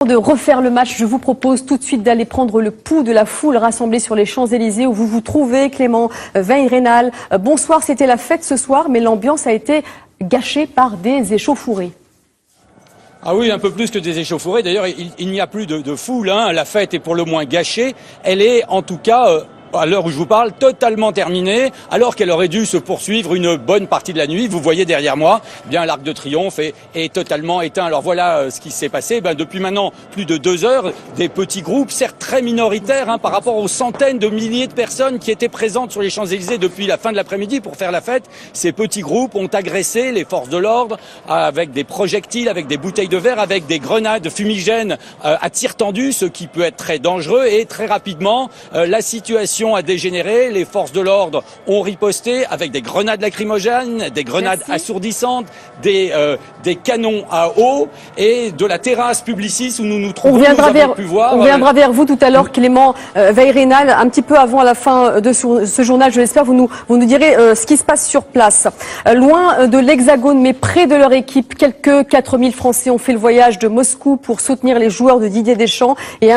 De refaire le match, je vous propose tout de suite d'aller prendre le pouls de la foule rassemblée sur les Champs-Élysées où vous vous trouvez, Clément Veyrenal. Bonsoir, c'était la fête ce soir, mais l'ambiance a été gâchée par des échauffourées. Ah oui, un peu plus que des échauffourées. D'ailleurs, il n'y a plus de foule. La fête est pour le moins gâchée. Elle est en tout cas... à l'heure où je vous parle, totalement terminée, alors qu'elle aurait dû se poursuivre une bonne partie de la nuit. Vous voyez derrière moi, bien l'Arc de Triomphe est totalement éteint. Alors voilà ce qui s'est passé. Depuis maintenant plus de 2 heures, des petits groupes, certes très minoritaires par rapport aux centaines de milliers de personnes qui étaient présentes sur les Champs-Élysées depuis la fin de l'après-midi pour faire la fête. Ces petits groupes ont agressé les forces de l'ordre avec des projectiles, avec des bouteilles de verre, avec des grenades fumigènes à tir tendu, ce qui peut être très dangereux. Et très rapidement, la situation a dégénéré, les forces de l'ordre ont riposté avec des grenades lacrymogènes, des grenades assourdissantes, des canons à eau et de la terrasse Publicis où nous nous trouvons. On viendra vers vous tout à l'heure, Clément Veyrenal, un petit peu avant la fin de ce journal, je l'espère, vous nous direz ce qui se passe sur place. Loin de l'Hexagone, mais près de leur équipe, quelques 4000 Français ont fait le voyage de Moscou pour soutenir les joueurs de Didier Deschamps et